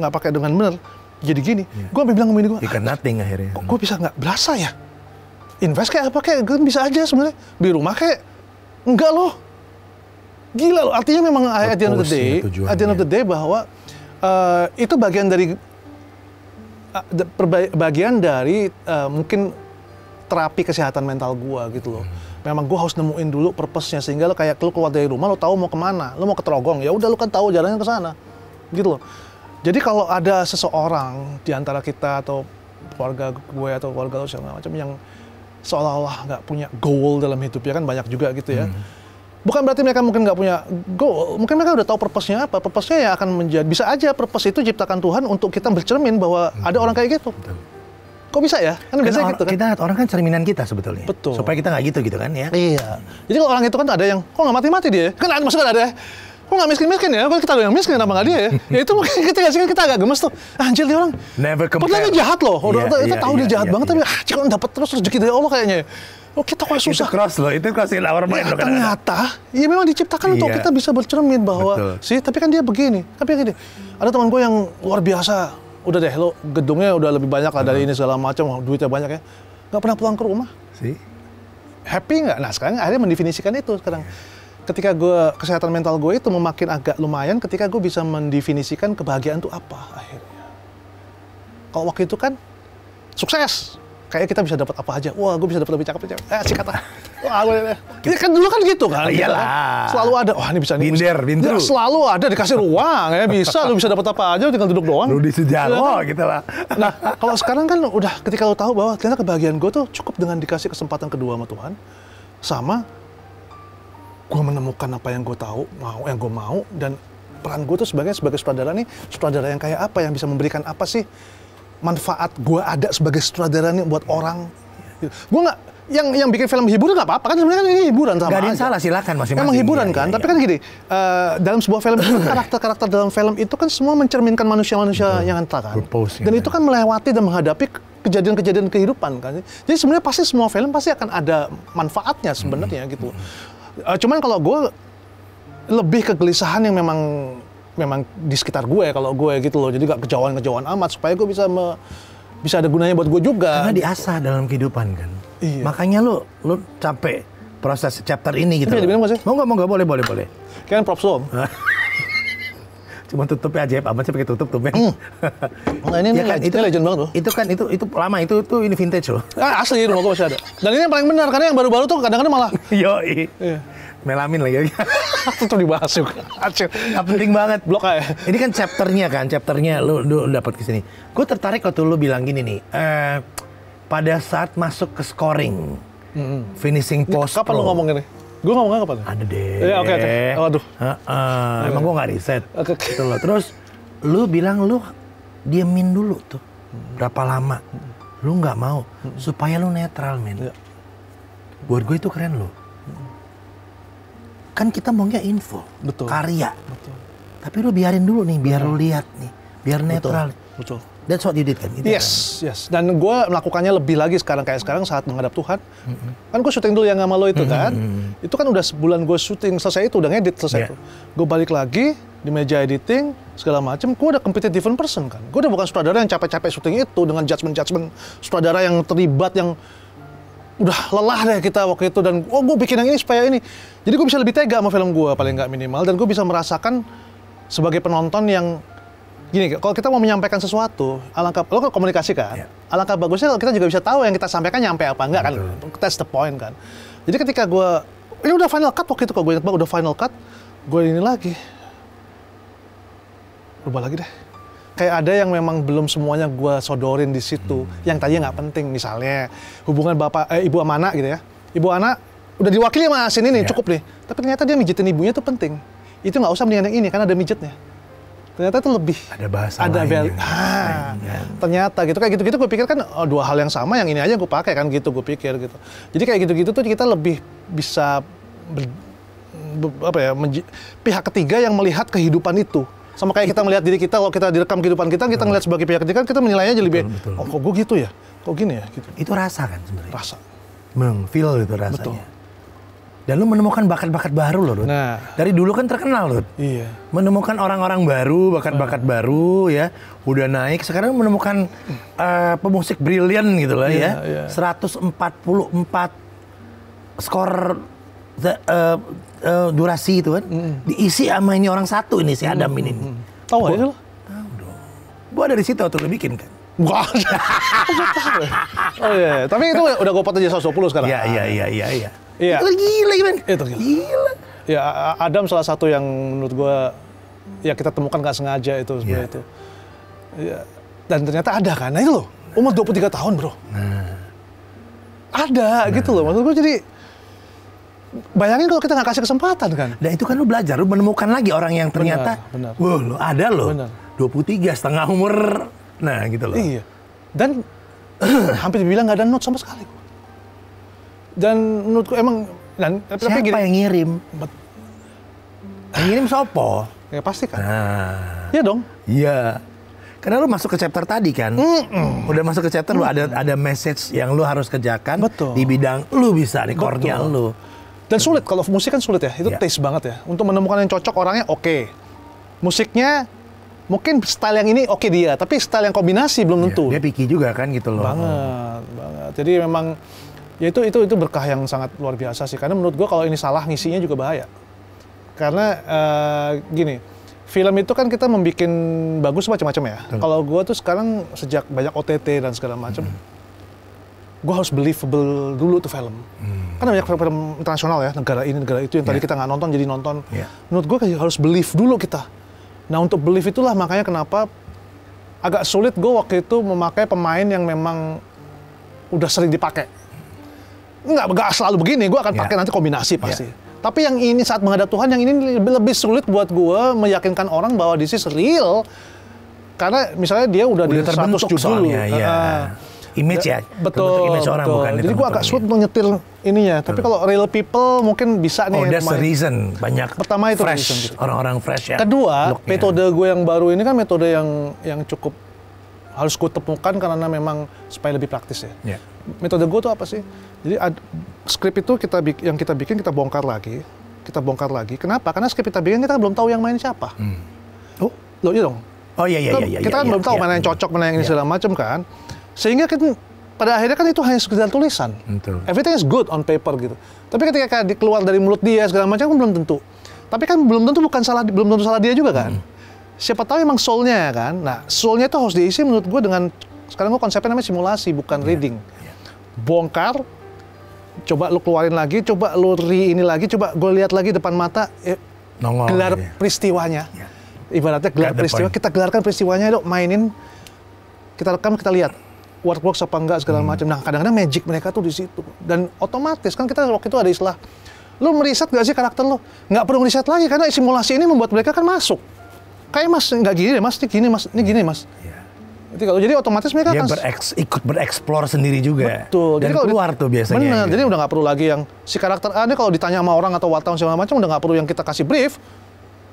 Speaker 1: pakai dengan bener, jadi gini. Gue sampai bilang sama ini gue,
Speaker 2: you can nothing akhirnya.
Speaker 1: Kok gue bisa nggak berasa ya? Invest kayak apa kayak, gue bisa aja sebenarnya. Beli rumah kayak, enggak loh. Gila loh, artinya memang at the end of the day bahwa itu bagian dari mungkin terapi kesehatan mental gua gitu loh. Memang gua harus nemuin dulu purpose-nya, sehingga lo kayak lo keluar dari rumah lo tahu mau kemana, lo mau ke Trogong ya udah lo kan tahu jalannya ke sana gitu loh. Jadi kalau ada seseorang di antara kita atau keluarga gue atau keluarga lo segala macam yang seolah-olah nggak punya goal dalam hidupnya, kan banyak juga gitu ya. Bukan berarti mereka mungkin nggak punya goal, mungkin mereka udah tahu purpose-nya apa. Purpose-nya ya akan menjadi, bisa aja purpose itu ciptakan Tuhan untuk kita bercermin bahwa ada orang kayak gitu. Kok bisa ya? Kan biasanya gitu kan.
Speaker 2: Kita orang kan cerminan kita sebetulnya.
Speaker 1: Betul.
Speaker 2: Supaya kita nggak gitu kan ya.
Speaker 1: Iya. Jadi kalau orang itu kan ada yang, kok nggak mati-mati dia? Kan maksudnya ada, kok nggak miskin-miskin ya? Kok kita ada yang miskin, kenapa nggak dia ya? Ya itu mungkin kita agak gemes tuh. Anjir dia orang, padahal dia jahat loh. Kita tahu dia jahat banget, tapi cik dapat terus rezeki dari Allah kayaknya. Oh kita kok susah.
Speaker 2: Itu cross in our mind.
Speaker 1: Ternyata, ya memang diciptakan untuk kita bisa bercermin bahwa, tapi kan dia begini. Tapi gini, ada teman gue yang luar biasa, udah deh lo gedungnya udah lebih banyak lah dari ini segala macam, duitnya banyak ya, nggak pernah pulang ke rumah. Happy nggak? Nah sekarang akhirnya mendefinisikan itu sekarang. Ketika kesehatan mental gue itu makin agak lumayan, ketika gue bisa mendefinisikan kebahagiaan itu apa akhirnya. Kalau waktu itu kan sukses. kayak kita bisa dapat apa aja. Wah, gue bisa dapat lebih cakep. Si kata. Wah, ini kan dulu kan gitu kan.
Speaker 2: Iyalah.
Speaker 1: Selalu ada. Wah, ini bisa nih.
Speaker 2: Binder.
Speaker 1: Selalu ada dikasih ruang ya. Bisa, lu bisa dapat apa aja tinggal duduk doang.
Speaker 2: Rudi Sudjarwo gitu lah.
Speaker 1: Nah, kalau sekarang kan udah ketika lu tahu bahwa ternyata kebahagiaan gue tuh cukup dengan dikasih kesempatan kedua sama Tuhan. Sama gue menemukan apa yang gue tahu, yang gue mau, dan peran gue tuh sebagai sutradara nih, sutradara yang kayak apa, yang bisa memberikan apa sih manfaat gue ada sebagai sutradara nih buat orang. Gue nggak yang bikin film hiburan nggak apa-apa kan, sebenarnya kan ini hiburan sama
Speaker 2: Gak ada yang
Speaker 1: aja.
Speaker 2: salah, silakan masing-masing.
Speaker 1: Emang hiburan kan, tapi kan gini, dalam sebuah film itu karakter-karakter dalam film itu kan semua mencerminkan manusia-manusia yang nyata kan. Dan itu kan melewati dan menghadapi kejadian-kejadian kehidupan kan. Jadi sebenarnya pasti semua film pasti akan ada manfaatnya sebenarnya gitu. Cuman kalau gue lebih kegelisahan yang memang di sekitar gue kalau gue gitu loh. Jadi gak kejauhan-kejauhan amat supaya gue bisa ada gunanya buat gue juga.
Speaker 2: Karena diasah dalam kehidupan kan.
Speaker 1: Iya.
Speaker 2: Makanya lu capek proses chapter ini gitu.
Speaker 1: Tapi dibilang nggak sih?
Speaker 2: Mau nggak boleh.
Speaker 1: Kan props dong.
Speaker 2: Cuma tutupnya ajaib amat sih pakai tutup tuh.
Speaker 1: Nah, ini
Speaker 2: kan,
Speaker 1: itu legend banget loh.
Speaker 2: Itu kan itu lama itu ini vintage loh.
Speaker 1: Asli rumah gue masih ada. Dan ini yang paling benar karena yang baru-baru tuh kadang-kadang malah
Speaker 2: Yoi.
Speaker 1: iya.
Speaker 2: Melamin lagi.
Speaker 1: Itu dibahas juga.
Speaker 2: Nggak penting banget.
Speaker 1: Blok aja.
Speaker 2: Ini kan chapternya lu dapat ke sini. Gue tertarik waktu lu bilang gini nih. Pada saat masuk ke scoring, finishing post.
Speaker 1: Kapan lu ngomong ini? Gue ngomongnya kapan?
Speaker 2: Ada deh.
Speaker 1: Iya, oke. Waduh.
Speaker 2: Emang gue nggak riset.
Speaker 1: Oke.
Speaker 2: Gitu loh. Terus lu bilang lu diemin dulu tuh. Berapa lama? Lu nggak mau supaya lu netral, men.
Speaker 1: Iya.
Speaker 2: Buat gue itu keren loh. Kan kita maunya info,
Speaker 1: Betul.
Speaker 2: karya.
Speaker 1: Betul.
Speaker 2: Tapi lu biarin dulu nih, biar lu lihat nih, biar netral.
Speaker 1: Betul.
Speaker 2: That's what you did kan? Itu
Speaker 1: Yes. Dan gue melakukannya lebih lagi sekarang saat menghadap Tuhan. Kan gue syuting dulu yang sama lo itu kan. Itu kan udah sebulan gue syuting selesai itu, udah ngedit selesai itu. Gue balik lagi di meja editing segala macem. Gue udah completely different person kan. Gue udah bukan sutradara yang capek-capek syuting itu dengan judgement sutradara yang terlibat yang udah lelah deh kita waktu itu, dan gue bikin yang ini supaya ini. Jadi gue bisa lebih tega sama film gue paling nggak minimal, dan gue bisa merasakan sebagai penonton yang gini, kalau kita mau menyampaikan sesuatu, alangkah lo kan komunikasi kan, alangkah bagusnya kalau kita juga bisa tahu yang kita sampaikan nyampe apa enggak kan, that's the point kan. Jadi ketika gue ini udah final cut waktu itu, kalau gue ingat banget udah final cut, gue ini lagi rubah lagi deh. Kayak ada yang memang belum semuanya gue sodorin di situ, yang tadinya nggak penting, misalnya hubungan ibu sama anak gitu ya. Ibu anak udah diwakili sama scene ini cukup nih, tapi ternyata dia mijitin ibunya tuh penting. Itu nggak usah mendingan yang ini karena ada mijetnya. Ternyata itu lebih
Speaker 2: ada bahasa
Speaker 1: ada
Speaker 2: lain.
Speaker 1: Ternyata gitu, kayak gitu-gitu gue pikir kan dua hal yang sama, yang ini aja gue pakai kan gitu, gue pikir gitu. Jadi kayak gitu-gitu tuh kita lebih bisa pihak ketiga yang melihat kehidupan itu. Sama kayak kita melihat diri kita, kalau kita direkam kehidupan kita ngelihat sebagai pihak ketiga, kita menilainya jadi lebih, oh kok gue gitu ya, kok gini ya gitu.
Speaker 2: Itu rasa kan sebenarnya.
Speaker 1: Rasa.
Speaker 2: Feel itu rasanya.
Speaker 1: Betul.
Speaker 2: Dan lu menemukan bakat-bakat baru loh, Rud.
Speaker 1: Nah.
Speaker 2: Dari dulu kan terkenal, Rud.
Speaker 1: Iya.
Speaker 2: Menemukan orang-orang baru, bakat-bakat baru ya. Udah naik, sekarang menemukan pemusik brilian gitu lah ya. 144 skor durasi itu kan. Diisi sama ini orang satu ini, si Adam ini.
Speaker 1: Tahu aja lo?
Speaker 2: Tahu dong. Gua dari situ waktu lu bikin kan.
Speaker 1: Bukan. Oh iya, tapi itu udah gue potong jadi 120 sekarang.
Speaker 2: Iya.
Speaker 1: Iya.
Speaker 2: Itu gila gimana?
Speaker 1: Itu gila. Ya, Adam salah satu yang menurut gue ya kita temukan nggak sengaja itu sebenarnya itu. Ya. Dan ternyata ada kan. Nah itu loh, umur 23 tahun bro. Ada gitu loh. Maksud gue jadi bayangin kalau kita nggak kasih kesempatan kan.
Speaker 2: Dan itu kan lu belajar, lu menemukan lagi orang yang ternyata,
Speaker 1: benar.
Speaker 2: wah lu ada loh.
Speaker 1: Benar.
Speaker 2: 23 setengah umur. Nah gitu loh.
Speaker 1: Iya. Dan hampir dibilang nggak ada note sama sekali. Dan menurutku emang
Speaker 2: siapa gini, yang ngirim? Yang ngirim sopo?
Speaker 1: Ya pasti kan.
Speaker 2: Nah.
Speaker 1: Iya dong.
Speaker 2: Iya. Karena lu masuk ke chapter tadi kan. Udah masuk ke chapter lu ada message yang lu harus kerjakan.
Speaker 1: Betul.
Speaker 2: Di bidang lu bisa nih, core-nya lu.
Speaker 1: Dan sulit, kalau musik kan sulit ya. Itu taste banget ya. Untuk menemukan yang cocok orangnya oke. Musiknya mungkin style yang ini oke dia, tapi style yang kombinasi belum tentu.
Speaker 2: Dia picky juga kan gitu loh.
Speaker 1: Banget. Jadi memang ya itu berkah yang sangat luar biasa sih. Karena menurut gua kalau ini salah ngisinya juga bahaya. Karena gini, film itu kan kita membuat bagus macam-macam ya. Kalau gua tuh sekarang sejak banyak OTT dan segala macam, gue harus believable dulu tuh film. Kan banyak film internasional ya, negara ini, negara itu yang tadi kita nggak nonton jadi nonton. Menurut gue harus believe dulu kita. Nah untuk believe itulah makanya kenapa agak sulit gue waktu itu memakai pemain yang memang udah sering dipakai. Nggak selalu begini, gue akan pakai nanti kombinasi pasti. Tapi yang ini saat menghadap Tuhan, yang ini lebih sulit buat gue meyakinkan orang bahwa this is real. Karena misalnya dia udah di 100 judul.
Speaker 2: Image ya?
Speaker 1: Betul.
Speaker 2: Image orang bukan.
Speaker 1: Jadi gue agak sulit untuk nyetir ininya. Tapi kalau real people mungkin bisa nih.
Speaker 2: Oh, that's the reason. Banyak
Speaker 1: pertama itu
Speaker 2: fresh,
Speaker 1: reason, gitu.
Speaker 2: Orang-orang fresh ya.
Speaker 1: Kedua, metode gue yang baru ini kan metode yang cukup harus gue temukan karena memang supaya lebih praktis ya. Metode gue tuh apa sih? Jadi skrip itu yang kita bikin kita bongkar lagi. Kenapa? Karena skrip kita bikin kita belum tahu yang main siapa. Oh, loh iya dong.
Speaker 2: Oh iya.
Speaker 1: Kita kan belum tahu mana yang cocok, mana yang ini segala macam kan. Sehingga kan pada akhirnya kan itu hanya sekedar tulisan.
Speaker 2: Betul.
Speaker 1: Everything is good on paper gitu. Tapi ketika keluar dari mulut dia segala macam kan belum tentu. Tapi kan belum tentu salah dia juga kan. Siapa tahu emang soul-nya kan. Nah, soul-nya itu harus diisi menurut gue dengan sekarang gue konsepnya namanya simulasi bukan reading. Bongkar, coba lu keluarin lagi, coba lu ini lagi, coba gue lihat lagi depan mata gelar peristiwanya. Ibaratnya gelar peristiwa, kita gelarkan peristiwanya, dok, mainin, kita rekam, kita lihat works apa enggak segala macam. Nah, kadang-kadang magic mereka tuh di situ. Dan otomatis kan kita waktu itu ada istilah, lu meriset gak sih karakter lu? Nggak perlu meriset lagi karena simulasi ini membuat mereka kan masuk. Kayak mas nggak gini deh mas, ini gini mas. Jadi otomatis mereka
Speaker 2: dia
Speaker 1: kan
Speaker 2: ikut bereksplor sendiri juga.
Speaker 1: Betul.
Speaker 2: Dan
Speaker 1: jadi
Speaker 2: keluar tuh biasanya.
Speaker 1: Bener.
Speaker 2: Gitu.
Speaker 1: Jadi udah nggak perlu lagi yang si karakter A ini kalau ditanya sama orang atau wartawan segala macam udah nggak perlu yang kita kasih brief,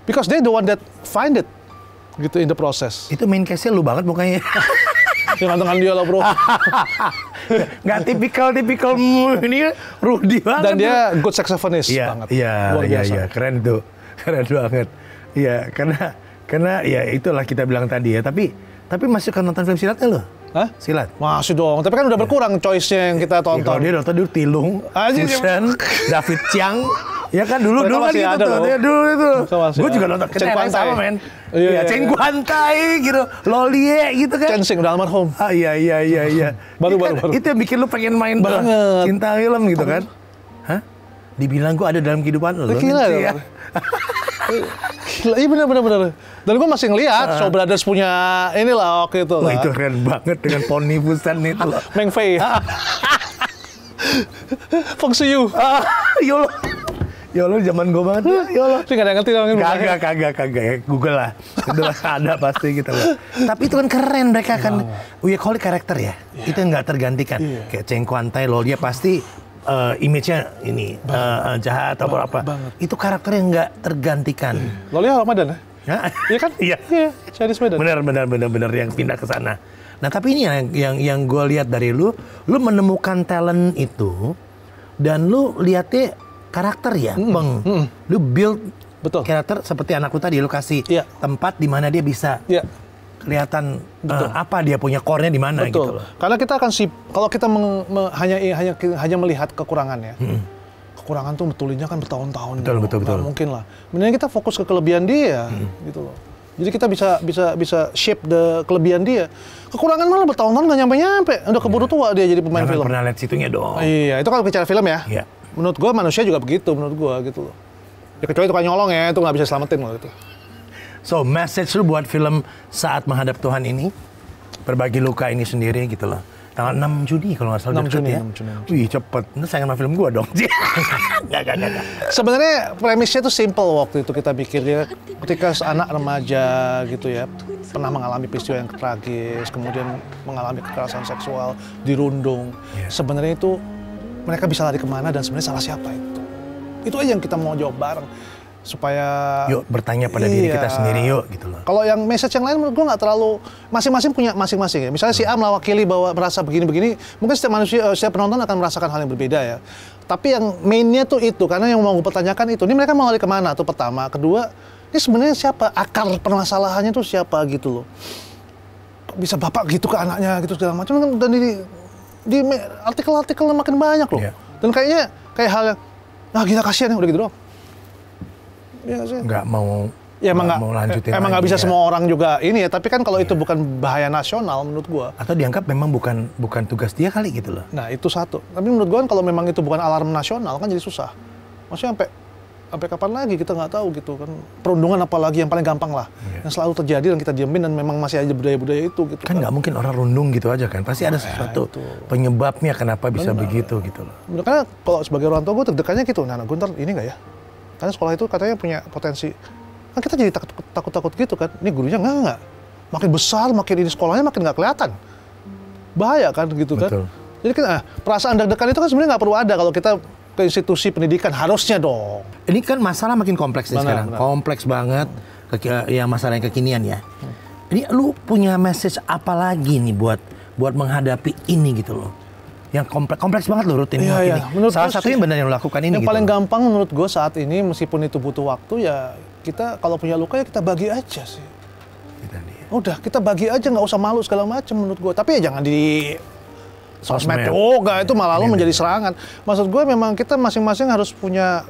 Speaker 1: because they the one that find it gitu in the process.
Speaker 2: Itu main case-nya lu banget mukanya.
Speaker 1: Ya gantengan dia lah bro.
Speaker 2: Nggak tipikal ini Rudy banget.
Speaker 1: Dan dia good saxophonist banget.
Speaker 2: Iya, keren tuh, keren banget. Iya, karena ya itulah kita bilang tadi ya. Tapi masih kan nonton film silat lo?
Speaker 1: Hah?
Speaker 2: Silat?
Speaker 1: Masih dong. Tapi kan udah berkurang choice-nya yang kita tonton.
Speaker 2: Kalau dia nonton dulu Tilung, Fusen, David Chiang. Ya kan dulu kan gitu tuh. Ya, dulu itu. Gue juga nonton
Speaker 1: Chen Guantai
Speaker 2: sama men. Iya, Chen Guantai gitu. Lolie gitu kan.
Speaker 1: Chen Sing udah almarhum.
Speaker 2: Iya.
Speaker 1: Baru.
Speaker 2: Itu yang bikin lu pengen main
Speaker 1: banget.
Speaker 2: Cinta film gitu kan. Hah? Dibilang gue ada dalam kehidupan lo.
Speaker 1: Gila ya. Gila, iya bener. Dan gue masih ngeliat Shaw Brothers punya inilah waktu itu.
Speaker 2: Wah itu keren banget dengan poni Fusen itu loh.
Speaker 1: Meng Fei. Feng Siyu.
Speaker 2: Yolo zaman gue banget. Yolo.
Speaker 1: Tapi nggak ada yang ngerti dong.
Speaker 2: Kagak. Google lah. Itu ada pasti gitu loh. Tapi itu kan keren mereka kan. We call it karakter ya. Itu yang nggak tergantikan. Kayak Chen Guantai lo dia pasti image-nya ini jahat atau apa. Itu karakter yang nggak tergantikan.
Speaker 1: Lolia Ramadan ya? Iya kan?
Speaker 2: Iya.
Speaker 1: Chinese Medan.
Speaker 2: Benar yang pindah ke sana. Nah tapi ini yang gue lihat dari lu menemukan talent itu dan lu lihatnya karakter ya, Bang. Lu build karakter seperti anak lu tadi, lu kasih tempat di mana dia bisa kelihatan apa dia punya core-nya di mana gitu loh.
Speaker 1: Karena kita akan kalau kita hanya melihat kekurangannya. Kekurangan tuh betulinnya kan bertahun-tahun.
Speaker 2: Betul.
Speaker 1: Mungkin lah. Mendingan kita fokus ke kelebihan dia gitu loh. Jadi kita bisa shape the kelebihan dia. Kekurangan malah bertahun-tahun nggak nyampe. Udah keburu tua dia jadi pemain film.
Speaker 2: Jangan pernah lihat situnya dong.
Speaker 1: Iya, itu kalau bicara film ya.
Speaker 2: Iya.
Speaker 1: Menurut gua manusia juga begitu, menurut gua gitu loh. Ya kecuali tukang nyolong ya, itu nggak bisa selamatin loh gitu.
Speaker 2: So, message lu buat film Saat Menghadap Tuhan ini, berbagi luka ini sendiri gitu loh. Tanggal 6 Juni kalau nggak salah deket ya. 6 Juni. Wih cepet, ini sayang sama film gua dong. Gak.
Speaker 1: Sebenarnya premisnya tuh simple waktu itu kita pikir ya. Ketika anak remaja gitu ya, pernah mengalami peristiwa yang tragis, kemudian mengalami kekerasan seksual, dirundung. Sebenarnya itu mereka bisa lari kemana dan sebenarnya salah siapa itu. Itu aja yang kita mau jawab bareng. Supaya
Speaker 2: yuk bertanya pada diri kita sendiri yuk gitu loh.
Speaker 1: Kalau yang message yang lain menurut gue nggak terlalu, masing-masing punya masing-masing ya. Misalnya si A mewakili bahwa merasa begini-begini, mungkin setiap penonton akan merasakan hal yang berbeda ya. Tapi yang mainnya tuh itu, karena yang mau gue pertanyakan itu, ini mereka mau lari kemana tuh pertama, kedua, ini sebenarnya siapa, akar permasalahannya tuh siapa gitu loh. Kok bisa bapak gitu ke anaknya gitu segala macam, dan di artikel-artikel makin banyak loh. Dan kayaknya kayak hal yang, kita kasihan ya udah gitu doang.
Speaker 2: Nggak mau
Speaker 1: Ya emang
Speaker 2: mau lanjutin
Speaker 1: nggak
Speaker 2: lagi
Speaker 1: bisa
Speaker 2: ya.
Speaker 1: semua orang juga ini ya. Tapi kan kalau itu bukan bahaya nasional menurut gua.
Speaker 2: Atau dianggap memang bukan tugas dia kali gitu loh.
Speaker 1: Nah itu satu. Tapi menurut gua kan kalau memang itu bukan alarm nasional kan jadi susah. Maksudnya sampai kapan lagi kita nggak tahu gitu kan. Perundungan apalagi yang paling gampang lah. Yang selalu terjadi dan kita diemin dan memang masih aja budaya-budaya itu gitu
Speaker 2: Kan nggak mungkin orang rundung gitu aja kan. Pasti ada sesuatu penyebabnya kenapa bisa begitu gitu loh.
Speaker 1: Karena kalau sebagai orang tua gue deg-degannya gitu, nah gue ntar ini nggak ya? Karena sekolah itu katanya punya potensi, kan kita jadi takut-takut gitu kan, ini gurunya nggak. Makin besar, makin ini sekolahnya makin nggak kelihatan. Bahaya kan gitu kan.
Speaker 2: Betul.
Speaker 1: Jadi kan perasaan deg-degan itu kan sebenarnya nggak perlu ada kalau kita ke institusi pendidikan, harusnya dong.
Speaker 2: Ini kan masalah makin kompleks nih sekarang.
Speaker 1: Benar.
Speaker 2: Kompleks banget, yang masalah yang kekinian ya. Ini lu punya message apa lagi nih buat menghadapi ini gitu loh? Yang kompleks banget loh rutin ini. Salah satunya benar yang lo lakukan ini.
Speaker 1: Yang
Speaker 2: gitu
Speaker 1: paling
Speaker 2: loh.
Speaker 1: gampang menurut gue saat ini, meskipun itu butuh waktu ya, kita kalau punya luka ya kita bagi aja sih. Udah kita bagi aja, nggak usah malu segala macam menurut gue. Tapi ya jangan di sosmed juga, itu malah lo menjadi serangan. Maksud gue memang kita masing-masing harus punya,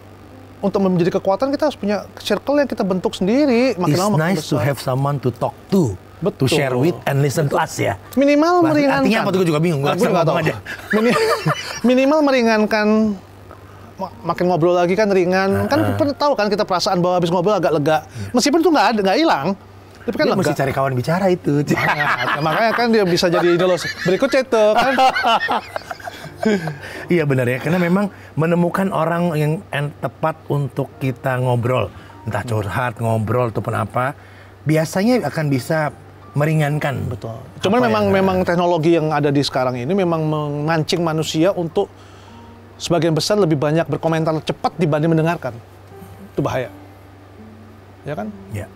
Speaker 1: untuk menjadi kekuatan kita harus punya circle yang kita bentuk sendiri. Makin lama makin
Speaker 2: It's nice to
Speaker 1: besar.
Speaker 2: have someone to talk to. To
Speaker 1: Betul.
Speaker 2: share with and listen to us ya.
Speaker 1: Minimal meringankan.
Speaker 2: Artinya apa tuh gue juga bingung.
Speaker 1: Gue nggak tahu. Minimal meringankan. Makin ngobrol lagi kan ringan. Kan tahu kan kita perasaan bahwa habis ngobrol agak lega. Meskipun itu nggak hilang. Tapi kan
Speaker 2: Dia
Speaker 1: lega.
Speaker 2: mesti cari kawan bicara itu.
Speaker 1: Makanya kan dia bisa jadi ini loh. Berikutnya itu kan.
Speaker 2: Iya benar ya, karena memang menemukan orang yang tepat untuk kita ngobrol, entah curhat, ngobrol ataupun apa, biasanya akan bisa meringankan.
Speaker 1: Betul. Cuman memang teknologi yang ada di sekarang ini memang memancing manusia untuk sebagian besar lebih banyak berkomentar cepat dibanding mendengarkan. Itu bahaya. Ya kan?
Speaker 2: Ya.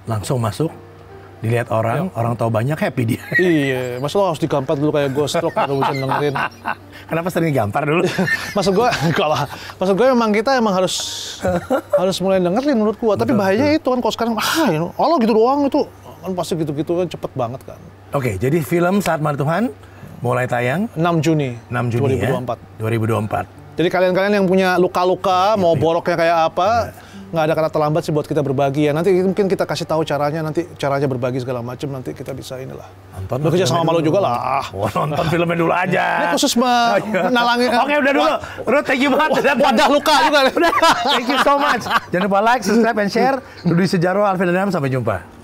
Speaker 2: Langsung masuk, dilihat orang tahu banyak, happy dia.
Speaker 1: Iya, masa lo harus digampar dulu kayak gue stroke baru bisa dengerin.
Speaker 2: Kenapa sering digampar dulu?
Speaker 1: Maksud gue memang kita harus mulai dengerin menurut gue. Tapi bahayanya itu kan kalau sekarang Allah gitu doang itu kan pasti gitu-gitu kan cepet banget kan.
Speaker 2: Oke, jadi film Saat Mata Tuhan mulai tayang
Speaker 1: 6 Juni
Speaker 2: 2024. 2024.
Speaker 1: Jadi kalian-kalian yang punya luka-luka, mau boroknya kayak apa, nggak ada kata terlambat sih buat kita berbagi ya. Nanti mungkin kita kasih tahu caranya berbagi segala macam, nanti kita bisa inilah.
Speaker 2: Nonton
Speaker 1: kerja sama malu juga lah.
Speaker 2: Oh, nonton filmnya dulu aja.
Speaker 1: Ini khusus menalangin.
Speaker 2: Oke, udah dulu. Ruth, thank you banget.
Speaker 1: Wadah luka juga.
Speaker 2: Thank you so much. Jangan lupa like, subscribe, and share. Rudi Sejaro, Alvin Adam, sampai jumpa.